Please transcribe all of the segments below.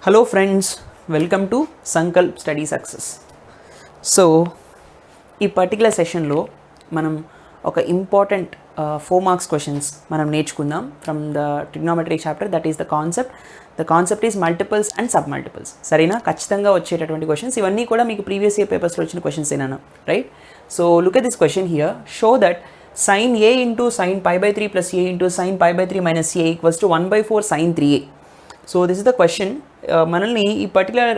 Hello friends, welcome to Sankalp Study Success. So, ఈ particular సెషన్లో మనం ఒక ఇంపార్టెంట్ 4 మార్క్స్ క్వశ్చన్స్ మనం నేర్చుకుందాం from the trigonometry chapter. That is the concept is multiples and sub multiples. సరేనా? ఖచ్చితంగా వచ్చేటటువంటి క్వశ్చన్స్ ఇవన్నీ కూడా మీకు ప్రీవియస్ ఇయర్ పేపర్స్లో వచ్చిన క్వశ్చన్స్ ఏనా, right? So look at this question here. Show that sin a into sin pi by 3 plus a into sin pi by 3 minus a equals to 1/4 sin 3a. So this is the question. మనల్ని ఈ particular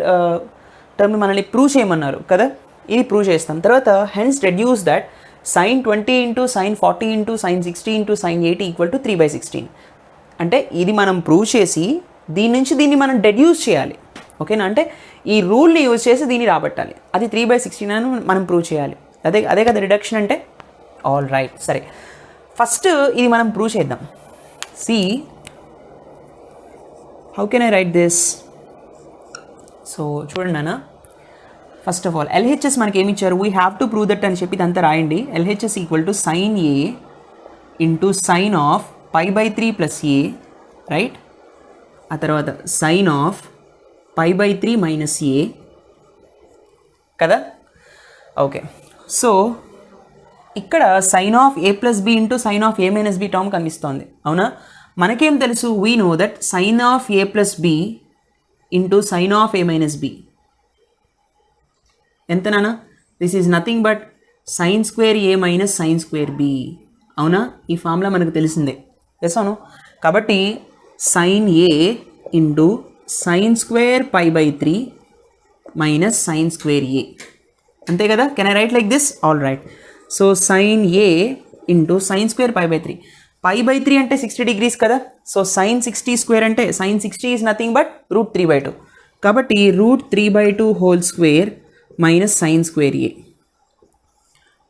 term మనల్ని prove చేయమన్నారు కదా, ఇది prove చేస్తాం. తర్వాత hence reduce that sin 20 into sin 40 into sin 60 into sin 80 equal to 3/16. అంటే ఇది మనం ప్రూవ్ చేసి దీని నుంచి దీన్ని మనం డెడ్యూస్ చేయాలి. ఓకేనా? అంటే ఈ రూల్ని యూజ్ చేసి దీన్ని రాబట్టాలి. అది 3/16 అని మనం ప్రూవ్ చేయాలి. అదే కదా రిడక్షన్ అంటే. ఆల్ రైట్, సరే. ఫస్ట్ ఇది మనం ప్రూవ్ చేద్దాం. See how can I write this? So చూడండి నాన్న, ఫస్ట్ ఆఫ్ ఆల్ ఎల్హెచ్ఎస్ మనకి ఏమి ఇచ్చారు? We have to prove that అని చెప్పి ఇదంతా రాయండి. LHS equal to sine A into sine of pi by 3 plus A, right? ఆ తర్వాత sine of pi by 3 minus A కదా. ఓకే, సో ఇక్కడ sine of A plus B into sine of A minus B term కనిపిస్తోంది, అవునా? మనకేం తెలుసు? We know that sine of A plus B into sine of A minus B ఎంత నాన్న? This is nothing but sine square A minus sine square B, అవునా? ఈ formula మనకు తెలిసిందే, ఎస్ అవును. కాబట్టి sine A into sine square pi by 3 minus sine square A, అంతే కదా? Can I write like this? All right. So sine A into sine square pi by 3. Pi by 3 అంటే 60 degrees కదా. So sine 60 square అంటే sine 60 is nothing but √3/2. కాబట్టి √3/2 whole square minus sine square A,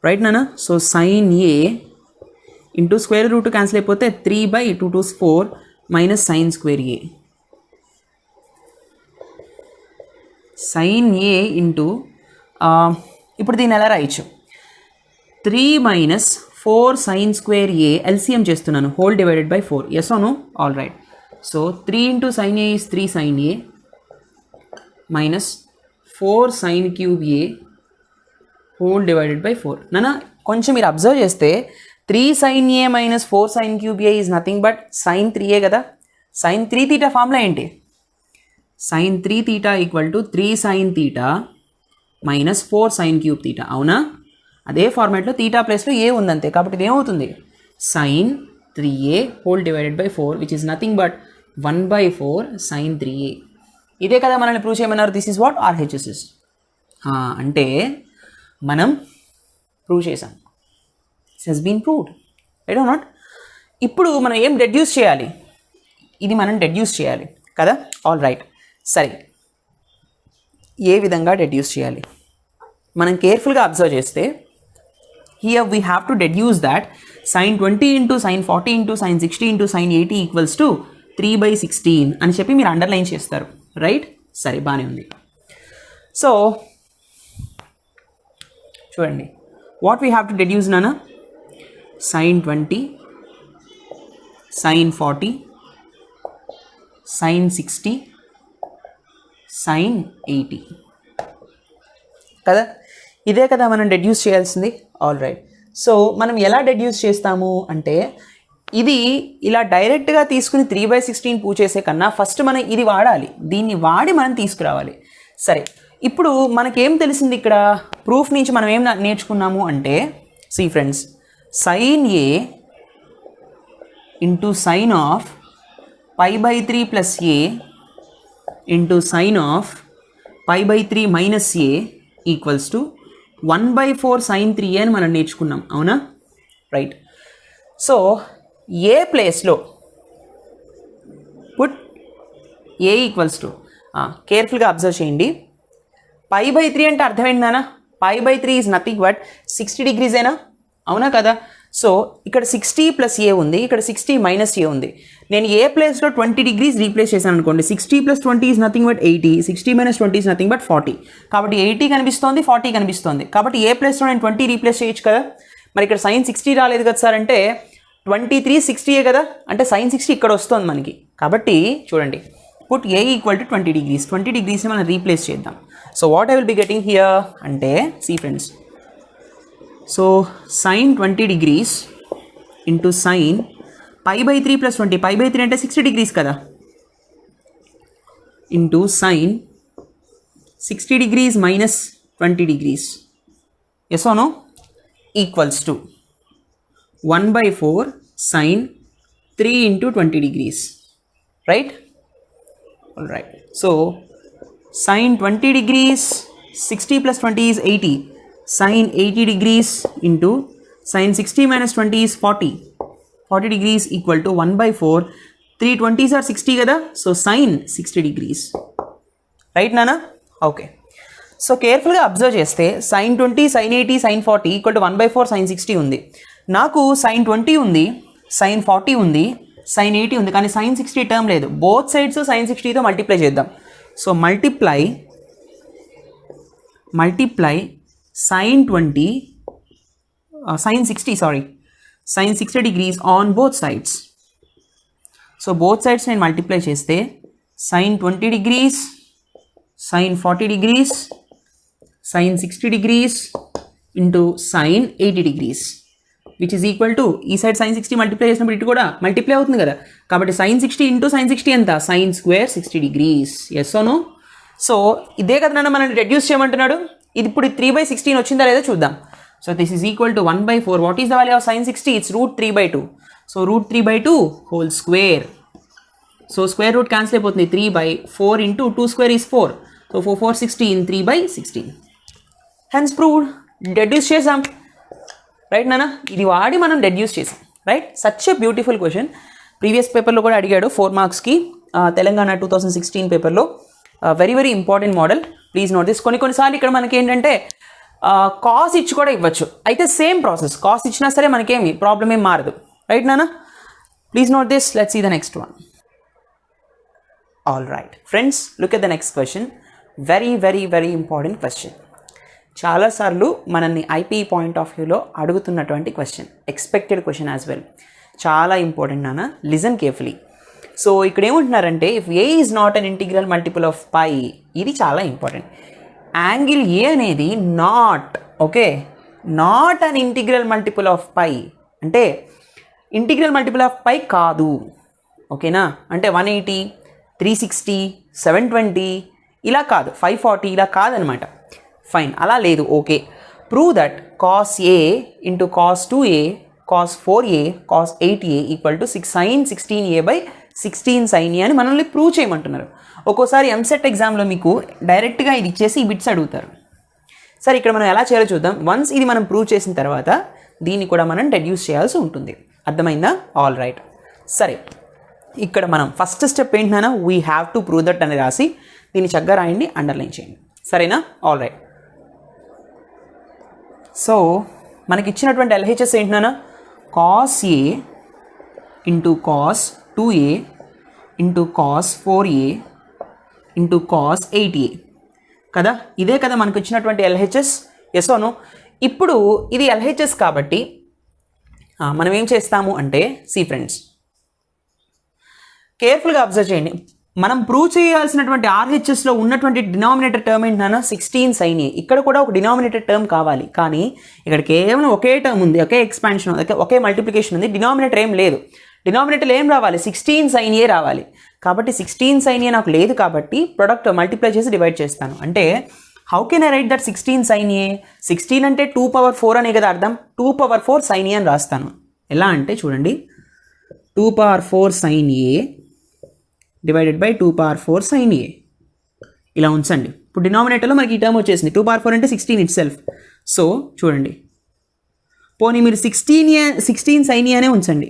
right నాన్న? So sine A into square root cancel అయిపోతే 3/2 2 4 minus sine square A. Sine A into ఇప్పుడు దీన్ని ఎలా రాయొచ్చు? 3 minus 4 sine square A, LCM చేస్తున్నాను, whole divided by 4, yes అవును. All right. So 3 into sine A is 3 sine A minus 4 sine cube A whole divided by 4. నాన్న కొంచెం మీరు observe చేస్తే 3 sine A minus 4 sine cube A is nothing but sine 3a కదా. Sine 3 theta formula ఏంటి? Sine 3 theta equal to 3 sine theta minus 4 sine cube theta, అవునా? అదే ఫార్మాట్లో theta ప్లేస్లో ఏ ఉందంతే. కాబట్టి ఇది ఏమవుతుంది? Sine 3a whole divided by 4 which is nothing but 1/4 sine 3a. ఇదే కదా మనల్ని ప్రూవ్ చేయమన్నారు. This is what RHS is. అంటే మనం ప్రూవ్ చేసాం. This has been proved, right or not? ఇప్పుడు మనం ఏం డెడ్యూస్ చేయాలి? ఇది మనం డెడ్యూస్ చేయాలి కదా. ఆల్ రైట్, సరే. ఏ విధంగా డెడ్యూస్ చేయాలి? మనం కేర్ఫుల్గా అబ్జర్వ్ చేస్తే here we have to deduce that sin 20 into sin 40 into sin 60 into sin 80 equals to 3/16 అని చెప్పి మీరు అండర్లైన్ చేస్తారు, రైట్? సరే, బాగానే ఉంది. సో చూడండి, what we have to deduce నాన్న? sin 20 sin 40 sin 60 sin 80 కదా. ఇదే కదా మనం డెడ్యూస్ చేయాల్సింది. All right. సో మనం ఎలా డెడ్యూస్ చేస్తాము అంటే, ఇది ఇలా డైరెక్ట్గా తీసుకుని 3/16 ప్రూవ్ చేసే కన్నా ఫస్ట్ మనం ఇది వాడాలి. దీన్ని వాడి మనం తీసుకురావాలి. సరే, ఇప్పుడు మనకేం తెలిసింది ఇక్కడ? ప్రూఫ్ నుంచి మనం ఏం నేర్చుకున్నాము అంటే, see friends, sine A into sine of pi by 3 plus A into sine of pi by 3 minus A equals to 1/4 sine 3a అని మనం నేర్చుకున్నాం, అవునా? రైట్. సో ఏ ప్లేస్లో పుట్ ఏ ఈక్వల్స్ టు, కేర్ఫుల్గా అబ్జర్వ్ చేయండి. పై బై 3 అంటే అర్థం ఏంటన్నా? Pi by 3 is nothing but 60 degrees, అవునా కదా. సో ఇక్కడ 60 ప్లస్ ఏ ఉంది, ఇక్కడ 60 మైనస్ ఏ ఉంది. నేను ఏ ప్లేస్లో 20 degrees రీప్లేస్ చేశాను అనుకోండి. 60 + 20 is nothing but 80, 60 - 20 is nothing but 40. కాబట్టి 80 కనిపిస్తోంది, 40 కనిపిస్తోంది. కాబట్టి ఏ ప్లేస్లో నేను 20 రీప్లేస్ చేయొచ్చు కదా. మరి ఇక్కడ సైన్ 60 రాలేదు కదా సార్ అంటే 23 60 కదా. అంటే సైన్ 60 ఇక్కడ వస్తుంది మనకి. కాబట్టి చూడండి, put A equal to 20 degrees. 20 degreesని మనం రీప్లేస్ చేద్దాం. So what I will be getting here అంటే see friends, so sin 20 degrees into sin π/3 + 20, π/3 అంటే 60 degrees కదా, into sin 60 degrees minus 20 degrees, yes or no, equals to 1/4 sin 3 into 20 degrees, right? All right, so sin 20 degrees 60 plus 20 is 80, sin 80 degrees into sin 60 minus 20 is 40 degrees equal to 1/4, 3 20s are 60 kada, so sin 60 degrees, right nana? Okay, so కేర్ఫుల్గా observe చేస్తే sin 20 sin 80 sin 40 equal to 1/4 sin 60 ఉంది. నాకు sin 20 ఉంది, sin 40 ఉంది, sin 80 ఉంది, కానీ sin 60 term లేదు. Both sides sin 60తో multiply చేద్దాం. So multiply sin 20 sin 60 degrees on both sides. So both sides నేను మల్టిప్లై చేస్తే sin 20 degrees sin 40 degrees sin 60 degrees into sin 80 degrees which is equal to, ఈ side sin 60 multiply చేసినప్పుడు ఇటు కూడా multiply అవుతుంది కదా, కాబట్టి sin 60 ఇంటూ sin 60 ఎంత, sin square 60 degrees, yes or no? So ఇదే కదా నన్ను మనం రెడ్యూస్ చేయమంటున్నాడు. ఇది ఇప్పుడు 3/16 వచ్చిందా లేదా చూద్దాం. So this is equal to 1/4, what is the value of sin 60, it's √3/2, so √3/2 whole square. So square root cancel అయిపోతుంది, 3/4 into 2 square is 4, so 4 4 16, 3/16, hence proved. Deduce చేసాం, రైట్ నాన్న? ఇది వాడి మనం డెడ్యూస్ చేసాం, right? Such a beautiful question. Previous పేపర్లో కూడా అడిగాడు 4 మార్క్స్కి, తెలంగాణ 2016 పేపర్లో. Very very important model, please note this. కొన్నిసార్లు ఇక్కడ మనకి ఏంటంటే కాస్ ఇచ్చి కూడా ఇవ్వచ్చు, అయితే సేమ్ ప్రాసెస్, కాస్ ఇచ్చినా సరే మనకేమి ప్రాబ్లం ఏం మారదు, రైట్ నాన్న? Please note this. Let's see the next one. All right friends, look at the next question. Very very very important question. చాలాసార్లు మనల్ని ఐపీఈ పాయింట్ ఆఫ్ వ్యూలో అడుగుతున్నటువంటి question, expected question as well. చాలా important నాన్న, listen carefully. So ఇక్కడ ఏమంటున్నారంటే, if A is not an integral multiple of pi, ఇది చాలా ఇంపార్టెంట్. యాంగిల్ ఏ అనేది not an integral multiple of pi అంటే ఇంటిగ్రల్ మల్టిపుల్ ఆఫ్ పై కాదు, ఓకేనా? అంటే 180 360 720 ఇలా కాదు, 540 ఇలా కాదనమాట. ఫైన్, అలా లేదు, okay. Prove that cos A into cos 2A cos 4A cos 8A equal to 6 sin 16A/16 sin A అని మనల్ని ప్రూవ్ చేయమంటున్నారు. ఒక్కోసారి ఎంసెట్ ఎగ్జామ్లో మీకు డైరెక్ట్గా ఇది ఇచ్చేసి ఈ బిట్స్ అడుగుతారు. సరే, ఇక్కడ మనం ఎలా చేయాలో చూద్దాం. వన్స్ ఇది మనం ప్రూవ్ చేసిన తర్వాత దీన్ని కూడా మనం డెడ్యూస్ చేయాల్సి ఉంటుంది. అర్థమైందా? All right. సరే, ఇక్కడ మనం ఫస్ట్ స్టెప్ ఏంటన్నా, we have to prove that అని రాసి దీన్ని చక్కగా రాయండి, అండర్లైన్ చేయండి, సరేనా? All right. సో మనకి ఇచ్చినటువంటి ఎల్హెచ్ఎస్ ఏంటన్నా, cos A into cos 2A into cos 4A into cos 8A కదా, ఇదే కదా మనకు ఇచ్చినటువంటి ఎల్హెచ్ఎస్, ఎస్ ఓ నో? ఇప్పుడు ఇది ఎల్హెచ్ఎస్ కాబట్టి మనం ఏం చేస్తాము అంటే, సి ఫ్రెండ్స్ కేర్ఫుల్గా అబ్జర్వ్ చేయండి. మనం ప్రూవ్ చేయాల్సినటువంటి ఆర్హెచ్ఎస్లో ఉన్నటువంటి డినామినేటర్ టర్మ్ ఏంటన్నా, 16 sin A. ఇక్కడ కూడా ఒక డినామినేటర్ టర్మ్ కావాలి, కానీ ఇక్కడ కేవలం ఒకే టర్మ్ ఉంది, ఒకే ఎక్స్పాన్షన్, ఒకే మల్టిప్లికేషన్ ఉంది, డినామినేటర్ ఏం లేదు. డినామినేటర్ ఏం రావాలి, 16 sin A రావాలి. కాబట్టి 16 sin A నాకు లేదు, కాబట్టి ప్రొడక్ట్ మల్టిప్లై చేసి డివైడ్ చేస్తాను. అంటే how can I right that 16 sin A? 16 అంటే 2/4 అనే కదా అర్థం, 2/4 sin A అని రాస్తాను. ఎలా అంటే చూడండి, 2/4 sin A divided by 2/4 sin A ఇలా ఉంచండి. ఇప్పుడు డినామినేటర్లో మనకి ఈ టర్మ్ వచ్చేసింది, 2/4 అంటే 16 ఇట్ సెల్ఫ్. సో చూడండి, పోనీ మీరు 16 sin A అనే ఉంచండి,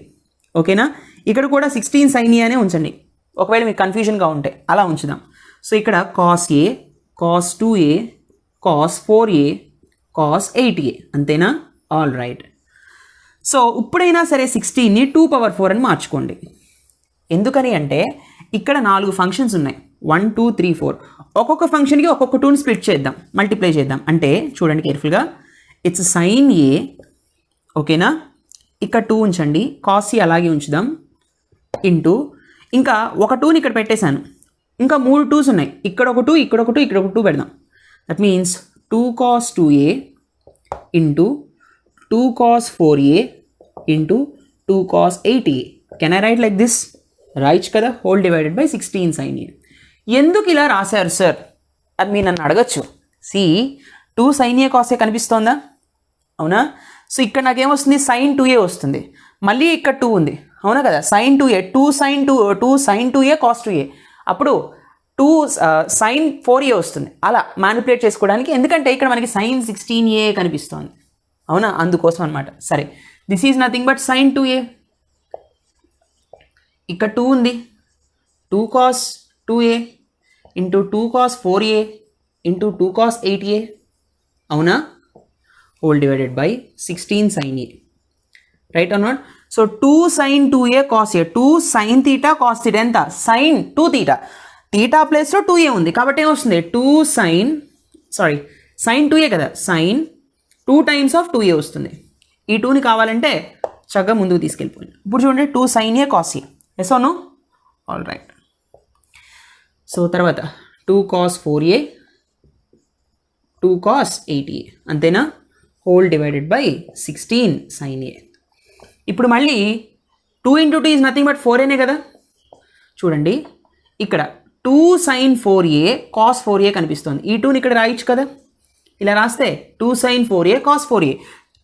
ఓకేనా? ఇక్కడ కూడా 16 sin A అనే ఉంచండి, ఒకవేళ మీకు కన్ఫ్యూజన్గా ఉంటే అలా ఉంచుదాం. సో ఇక్కడ cos A cos 2A cos 4A cos 8A, అంతేనా? All right. సో ఇప్పుడైనా సరే 16ని 2/4 అని మార్చుకోండి. ఎందుకని అంటే ఇక్కడ 4 ఫంక్షన్స్ ఉన్నాయి, 1 2 3 4. ఒక్కొక్క ఫంక్షన్కి ఒక్కొక్క 2ని స్ప్లిట్ చేద్దాం, మల్టిప్లై చేద్దాం. అంటే చూడండి కేర్ఫుల్గా, ఇట్స్ sin A, ఓకేనా? ఇక్కడ 2 ఉంచండి, cos A అలాగే ఉంచుదాం, ఇంటూ ఇంకా ఒక 2ని ఇక్కడ పెట్టేశాను, ఇంకా 3 2s ఉన్నాయి, ఇక్కడ ఒక 2, ఇక్కడ ఒక 2, ఇక్కడ ఒక 2 పెడదాం. That means 2 cos 2a into 2 cos 4a into 2 cos 8a. Can I write like this? Right కదా, whole divided by 16 sin a. ఎందుకు ఇలా రాశారు సార్ అది మీరు నన్ను అడగచ్చు. See 2 sin a cos a కనిపిస్తోందా? అవునా? సో ఇక్కడ నాకేమొస్తుంది, sin 2a వస్తుంది. మళ్ళీ ఇక్కడ 2 ఉంది, అవునా కదా? sin 2a, 2 sin 2a cos 2a, అప్పుడు 2 sin 4a వస్తుంది. అలా మ్యానిపులేట్ చేసుకోవడానికి, ఎందుకంటే ఇక్కడ మనకి sin 16a కనిపిస్తోంది, అవునా? అందుకోసం అనమాట. సరే, this is nothing but sin 2a. ఇక్కడ 2 ఉంది, 2 cos 2a into 2 cos 4a into 2 cos 8a, అవునా? Whole divided by 16 sin a, right or not? So 2 sin 2a cos a, 2 sin theta cos theta ఎంత? sin 2 theta, theta ప్లేస్లో 2a ఉంది కాబట్టి ఏమొస్తుంది, 2 sin, sorry sin 2a కదా, sin 2 times of 2a వస్తుంది. ఈ 2ని కావాలంటే చక్కగా ముందుకు తీసుకెళ్ళిపోయింది. ఇప్పుడు చూడండి, 2 sin a cos a, yes or no? All right. So తర్వాత 2 cos 4a 2 cos 8a, అంతేనా? Whole divided by 16 sin a. ఇప్పుడు మళ్ళీ 2 into 2 ఈజ్ నథింగ్ బట్ 4aనే కదా. చూడండి, ఇక్కడ 2 sin 4a cos 4a కనిపిస్తుంది. ఈ 2ని ఇక్కడ రాయొచ్చు కదా, ఇలా రాస్తే 2 sin 4a cos 4a,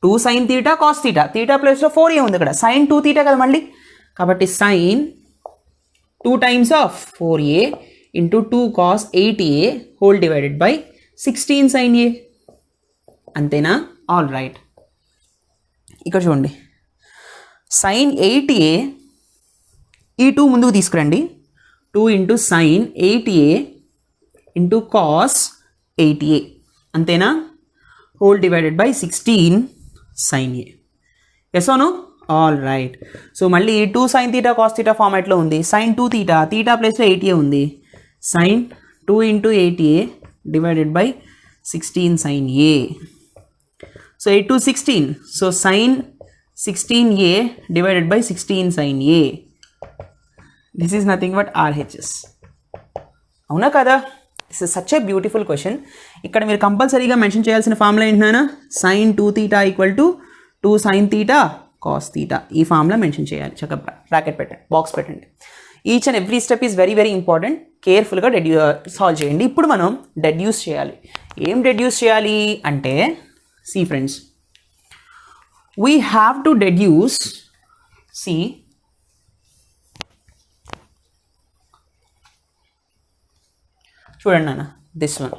2 sin theta cos theta, theta ప్లేస్లో 4a ఉంది ఇక్కడ, sin 2 theta కదా మళ్ళీ, కాబట్టి sin 2 times of 4a into 2 cos 8a whole divided by 16 sin a, అంతేనా? All right. ఇక్కడ చూడండి, sin 8a, ఈ 2 ముందుకు తీసుకురండి, 2 into sin 8a into cos 8a, అంతేనా? Whole divided by 16 sin a, yes or no? All right. So మళ్ళీ 2 sin theta cos theta ఫార్మాట్లో ఉంది, sin 2 theta, theta ప్లేస్లో 8a ఉంది, sin 2 into 8a divided by 16 sin a. So 8 to 16, so sin 16a divided by 16 sin a. This is nothing but RHS, అవునా కదా? This is such a beautiful question. ఇక్కడ మీరు కంపల్సరీగా mention చేయాల్సిన formula ఏంటన్నా, sin 2 theta equal to 2 sin theta cos theta, ఈ formula mention చేయాలి. చక్కగా బ్రాకెట్ పెట్టండి, బాక్స్ పెట్టండి. Each and every step is very very important. కేర్ఫుల్గా సాల్వ్ చేయండి. ఇప్పుడు మనం డెడ్యూస్ చేయాలి. ఏం డెడ్యూస్ చేయాలి అంటే, see friends, we have to deduce, see చూడండి నాన్న, దిస్ వన్.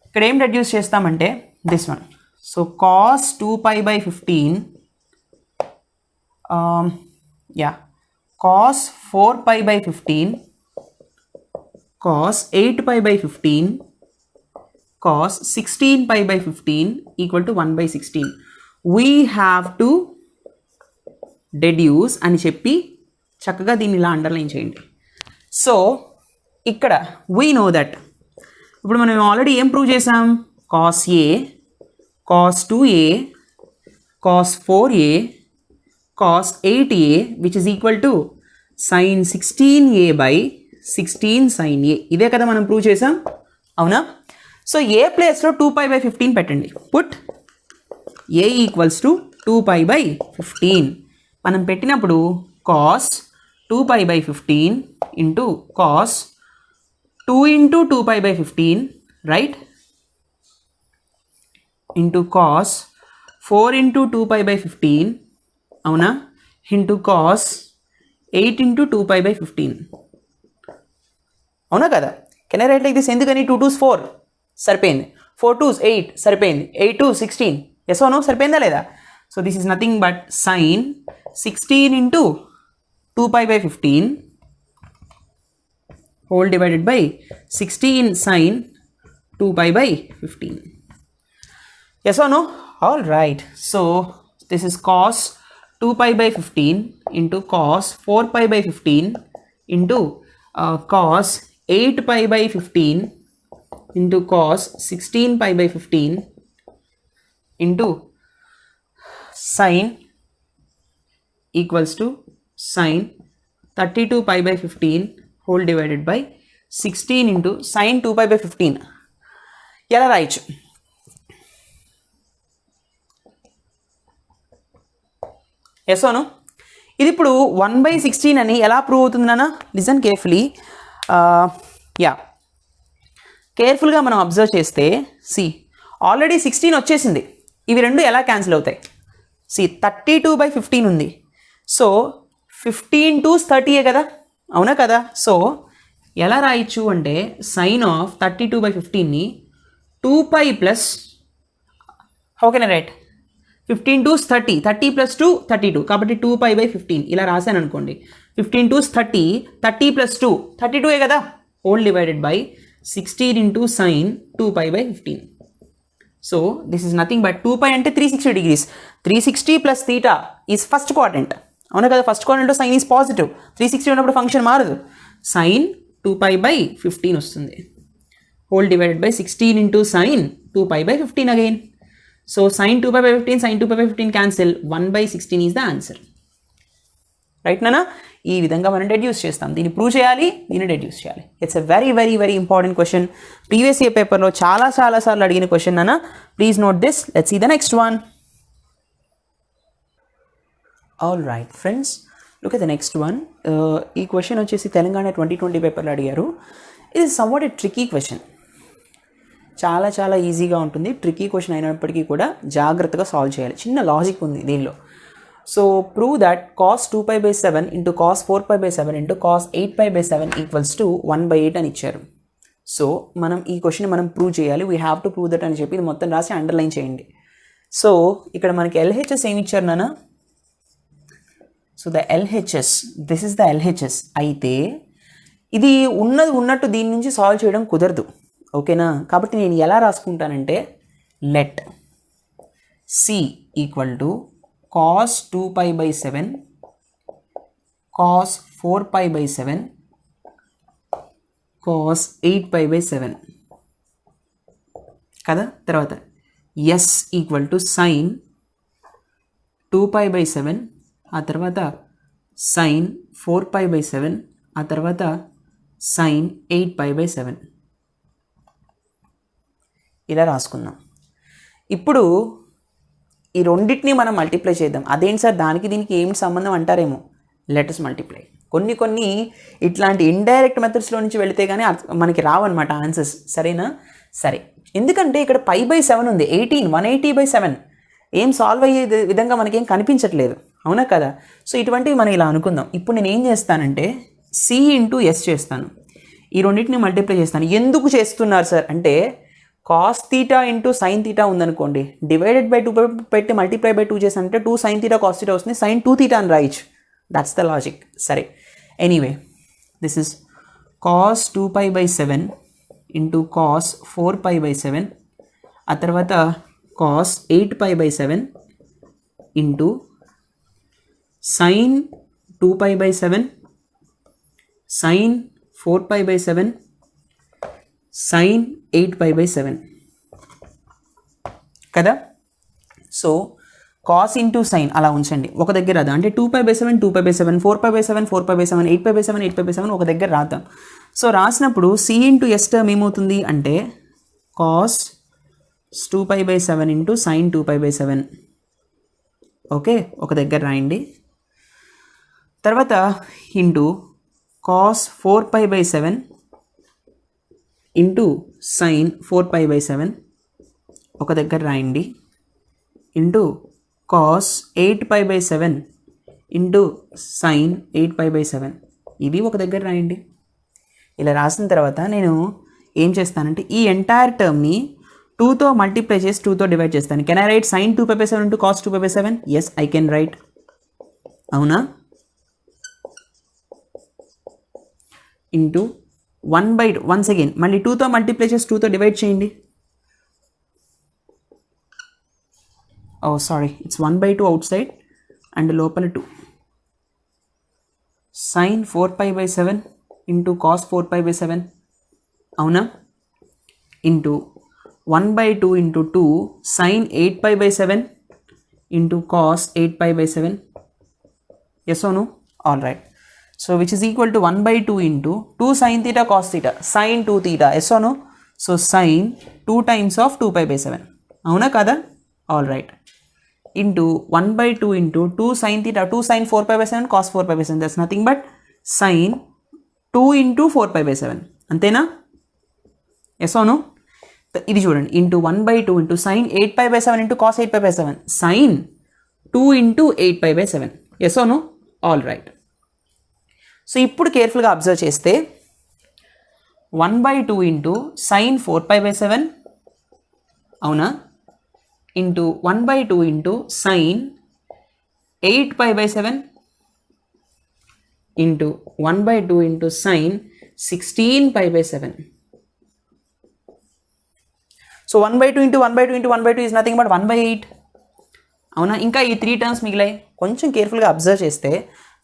ఇక్కడ ఏం డెడ్యూస్ చేస్తామంటే this one. So cos 2pi by 15, cos 4pi by 15, cos 8pi by 15, cos 16pi by 15 equal to 1 by 16. We have to deduce అని చెప్పి చక్కగా దీన్ని ఇలా అండర్లైన్ చేయండి. సో ఇక్కడ we know that, ఇప్పుడు మనం ఆల్రెడీ ఏం ప్రూవ్ చేసాం, cos a, cos 2a, cos 4a, cos 8a which is equal to sin 16a by 16 sin a. ఇదే కదా మనం ప్రూవ్ చేసాం, అవునా? సో ఏ ప్లేస్లో 2pi by 15 పెట్టండి. Put a equals to 2pi by 15. మనం పెట్టినప్పుడు cos 2pi by 15 into cos 2 into 2pi by 15, right, into cos 4 into 2pi by 15, అవునా, into cos 8 into 2pi by 15, అవునా కదా? Can I write like this? ఎందుకని 2 2s 4 సరిపోయింది, 4 2s 8 సరిపోయింది, 8 2 16, yes or no? సరిపోయిందా లేదా? So this is nothing but sin 16 into 2pi by 15 whole divided by 16 sin 2pi by 15. Yes or no? All right. So this is cos 2pi by 15 into cos 4pi by 15 into cos 8pi by 15 into cos 16pi by 15 into sin equals to sin 32pi by 15 whole divided by 16 into sine 2π/15 ఎలా రాయొచ్చు? Yes అవును. ఇది ఇప్పుడు 1/16 అని ఎలా prove అవుతుంది నాన్న? Listen carefully. కేర్ఫుల్గా మనం అబ్జర్వ్ చేస్తే ఆల్రెడీ 16 వచ్చేసింది. ఇవి రెండు ఎలా క్యాన్సిల్ అవుతాయి? 32/15 ఉంది. సో 15 2s 30 కదా, అవునా కదా? సో ఎలా రాయొచ్చు అంటే సైన్ ఆఫ్ 32/15ని 2π plus how can I write 15 2s 30, 30 + 2 32, కాబట్టి 2π/15 ఇలా రాశాను అనుకోండి. 15 2s 30, 30 + 2 32 కదా, whole divided by 16 into sine 2π/15. So this is nothing but 2π అంటే 360 degrees. 360 + θ ఈజ్ ఫస్ట్ క్వాడ్రంట్, అవునా కదా? ఫస్ట్ క్వాడ్రంట్లో సైన్ ఈజ్ పాజిటివ్. 360 ఉన్నప్పుడు ఫంక్షన్ మారదు. సైన్ 2π/15 వస్తుంది. Whole divided by 16 into sine 2π/15 again. So sine 2π/15, sine 2π/15 cancel, 1/16 is the answer. Right నానా? ఈ విధంగా మనం డెడ్యూస్ చేస్తాం. దీన్ని ప్రూవ్ చేయాలి, దీన్ని డెడ్యూస్ చేయాలి. It's a very very very important question. Previous year పేపర్లో చాలా సార్లు అడిగిన క్వశ్చన్ నానా. Please note this. Let's see the next one. All right friends, look at the next one. ఈ క్వశ్చన్ వచ్చేసి తెలంగాణ 2020 పేపర్లో అడిగారు. ఇది సమ్వాట్ ఎ ట్రికీ క్వశ్చన్. చాలా ఈజీగా ఉంటుంది. ట్రికీ క్వశ్చన్ అయినప్పటికీ కూడా జాగ్రత్తగా సాల్వ్ చేయాలి. చిన్న లాజిక్ ఉంది దీనిలో. So prove that cos 2π/7 into cos 4π/7 into cos 8π/7 equals to 1/8 అని ఇచ్చారు. సో మనం ఈ క్వశ్చన్ మనం ప్రూవ్ చేయాలి. We have to prove that అని చెప్పి ఇది మొత్తం రాసి అండర్లైన్ చేయండి. సో ఇక్కడ మనకి LHS ఏమి ఇచ్చారు నాన్న? So the LHS, this is the LHS. అయితే ఇది ఉన్నట్టు దీని నుంచి సాల్వ్ చేయడం కుదరదు, ఓకేనా? కాబట్టి నేను ఎలా రాసుకుంటానంటే let C equal to cos 2π/7 cos 4π/7 cos 8π/7 కదా. తర్వాత S ఈక్వల్ టు సైన్ 2π/7, ఆ తర్వాత సైన్ 4π/7, ఆ తర్వాత సైన్ 8π/7 ఇలా రాసుకుందాం. ఇప్పుడు ఈ రెండింటిని మనం మల్టిప్లై చేద్దాం. అదేంటి సార్ దానికి దీనికి ఏమిటి సంబంధం అంటారేమో. Letters multiply. కొన్ని ఇట్లాంటి ఇండైరెక్ట్ మెథడ్స్లో నుంచి వెళితే కానీ మనకి రావన్నమాట ఆన్సర్స్, సరేనా? సరే, ఎందుకంటే ఇక్కడ π/7 ఉంది. 180/7 ఏం సాల్వ్ అయ్యే విధంగా మనకేం కనిపించట్లేదు, అవునా కదా? సో ఇటువంటివి మనం ఇలా అనుకుందాం. ఇప్పుడు నేను ఏం చేస్తానంటే C ఇంటూ S చేస్తాను. ఈ రెండింటిని మల్టిప్లై చేస్తాను. ఎందుకు చేస్తున్నారు సార్ అంటే cos θ ఇంటూ సైన్ θ ఉందనుకోండి, డివైడెడ్ బై 2 పెట్టి మల్టిప్లై బై 2 చేసానంటే 2 sin θ cos θ వస్తుంది, sin 2θ అని రాయొచ్చు. That's the logic. సరే, anyway this is cos 2π/7 into cos 4π/7, ఆ తర్వాత cos 8π/7 into sin 2π/7 sin 4π/7 sin 8π/7 కదా. సో cos ఇంటూ సైన్ అలా ఉంచండి ఒక దగ్గర రాద్దాం. అంటే 2π/7 2π/7 4π/7 4π/7 8π/7 8π/7 ఒక దగ్గర రాద్దాం. సో రాసినప్పుడు C ఇంటూ S టర్మ్ ఏమవుతుంది అంటే cos 2π/7 ఇంటూ sin 2π/7. ఓకే, ఒక దగ్గర రాయండి. తర్వాత ఇంటూ cos 4π/7 ఇంటూ sin 4π/7 ఒక దగ్గర రాయండి. ఇంటూ cos 8π/7 ఇంటూ sin 8π/7 ఇది ఒక దగ్గర రాయండి. ఇలా రాసిన తర్వాత నేను ఏం చేస్తానంటే ఈ ఎంటైర్ టర్మ్ని 2తో మల్టిప్లై చేసి 2తో డివైడ్ చేస్తాను. Can I write sin 2π/7 into cos 2π/7? Yes, I can write. అవునా? ఇంటూ 1/2 వన్స్ అగైన్ మళ్ళీ 2తో మల్టిప్లై చేసి 2తో డివైడ్ చేయండి. Oh sorry, it's 1/2 outside and లోపల 2. sin 4π/7 ఇంటూ cos 4π/7 అవునా? Into 1/2 into 2 sin 8π/7 into cos 8π/7. Yes ఓను? All right. So which is equal to 1/2 into 2 sin theta cos theta sin 2 theta, yes or no? So sin 2 times of 2π/7, అవునా కదా? All right, into 1/2 into 2 sin theta, 2 sin 4π/7 cos 4π/7, that's nothing but sin 2 into 4π/7, అంతేనా? Yes or no? ఇది చూడండి, into 1/2 into sin 8π/7 into cos 8π/7 sin 2 into 8π/7, yes or no? All right. So ఇప్పుడు కేర్ఫుల్గా observe చేస్తే 1/2 into sin 4π/7, అవునా, into 1/2 into sin 8π/7 into 1/2 into sin 16π/7. So 1/2 into 1/2 into 1/2 is nothing but 1/8, అవునా? ఇంకా ఈ 3 terms మిగిలాయి. కొంచెం కేర్ఫుల్గా అబ్జర్వ్ చేస్తే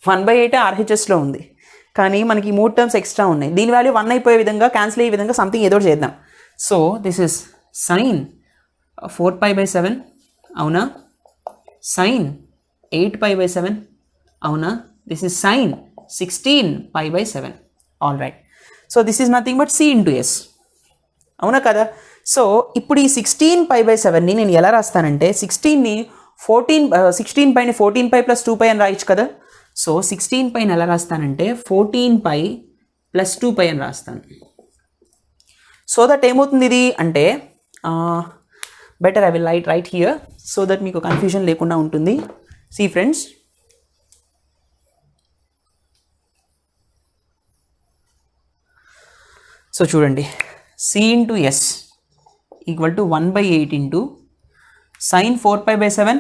1/8 RHSలో ఉంది, కానీ మనకి 3 టర్మ్స్ ఎక్స్ట్రా ఉన్నాయి. దీని వాల్యూ 1 అయిపోయే విధంగా, క్యాన్సిల్ అయ్యే విధంగా సంథింగ్ ఏదో చేద్దాం. సో దిస్ ఇస్ sin 4π/7, అవునా, sin 8π/7, అవునా, this is sin 16π/7, all right. So this is nothing but C into S, అవునా కదా? సో ఇప్పుడు ఈ 16π/7ని నేను ఎలా రాస్తానంటే 16ని 16πని 14π + 2π అని రాయొచ్చు కదా. సో 16πని ఎలా రాస్తానంటే 14π + 2π అని రాస్తాను. సో దట్ ఏమవుతుంది ఇది అంటే, better I will write here so that మీకు కన్ఫ్యూజన్ లేకుండా ఉంటుంది. సీ ఫ్రెండ్స్, సో చూడండి, C into S equal to 1/8 into sin 4π/7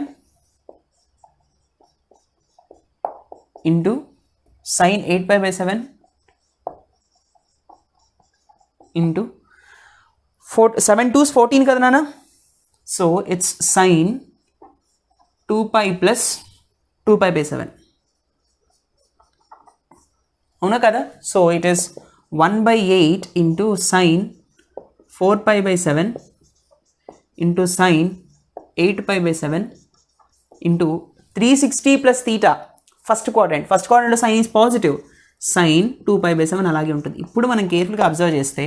into sin 8π/7 into 7 2s 14 కదా నాన్న. సో ఇట్స్ sin 2π + 2π/7, అవునా కదా? So it is 1/8 into sin 4π/7 into sin 8π/7 into 360 + θ, first క్వాడ్రంట్లో sine is positive, sin 2π/7 అలాగే ఉంటుంది. ఇప్పుడు మనం కేర్ఫుల్గా అబ్జర్వ్ చేస్తే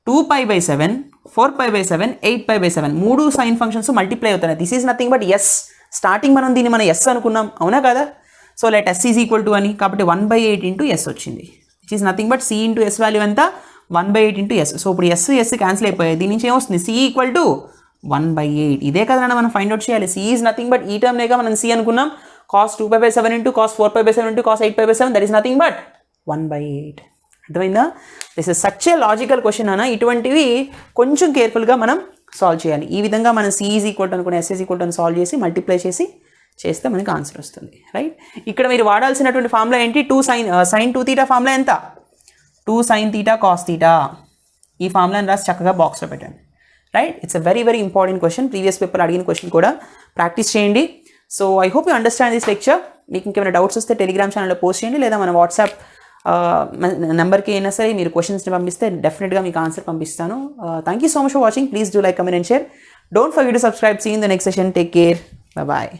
2π/7, 4π/7, 8π/7 3 సైన్ ఫంక్షన్స్ మల్టిప్లై అవుతున్నాయి. This is nothing but S. స్టార్టింగ్ మనం దీన్ని ఎస్ అనుకున్నాం, అవునా కదా? So let S is equal to అని, కాబట్టి 1/8 ఇంటూ S వచ్చింది, which is nothing but C into S value ఎంత? 1/8 ఇంటూ S. సో ఇప్పుడు S క్యాన్సిల్ అయిపోయాయి. దీని నుంచి ఏమొస్తుంది? C equal to 1/8. ఇదే కదా మనం ఫైండ్ అవుట్ చేయాలి. C ఈజ్ నథింగ్ బట్ ఈ టర్మ్నేగా మనం C అనుకున్నాం. cos 2π/7 into cos 4π/7 into cos 8π/7, that is nothing but 1/8. అర్థమైందా? This is such a logical question అన్న. ఇటువంటివి కొంచెం కేర్ఫుల్గా మనం సాల్వ్ చేయాలి. ఈ విధంగా మనం C ఈజ్ ఈక్వల్ టు అనుకుని S ఈజ్ ఈక్వల్ టు అని సాల్వ్ చేసి మల్టిప్లై చేస్తే మనకి ఆన్సర్ వస్తుంది, రైట్? ఇక్కడ మీరు వాడాల్సినటువంటి ఫార్ములా ఏంటి? sin 2 θ ఫార్ములా ఎంత? 2 sin θ cos θ. ఈ ఫార్ములాని రాసి చక్కగా బాక్స్లో పెట్టండి, right? It's a very very important question. Previous paper అడిగిన క్వశ్చన్ కూడా ప్రాక్టీస్ చేయండి. So I hope you understand this lecture. మీకు ఇంకేమైనా డౌట్స్ వస్తే టెలిగ్రామ్ ఛానల్లో పోస్ట్ చేయండి, లేదా మన వాట్సాప్ నెంబర్కి అయినా సరే మీరు క్వశ్చన్స్ని పంపిస్తే డెఫినెట్గా మీకు ఆన్సర్ పంపిస్తాను. Thank you so much for watching. Please do like, comment and share. Don't forget to subscribe. See in the next session. Take care. Bye.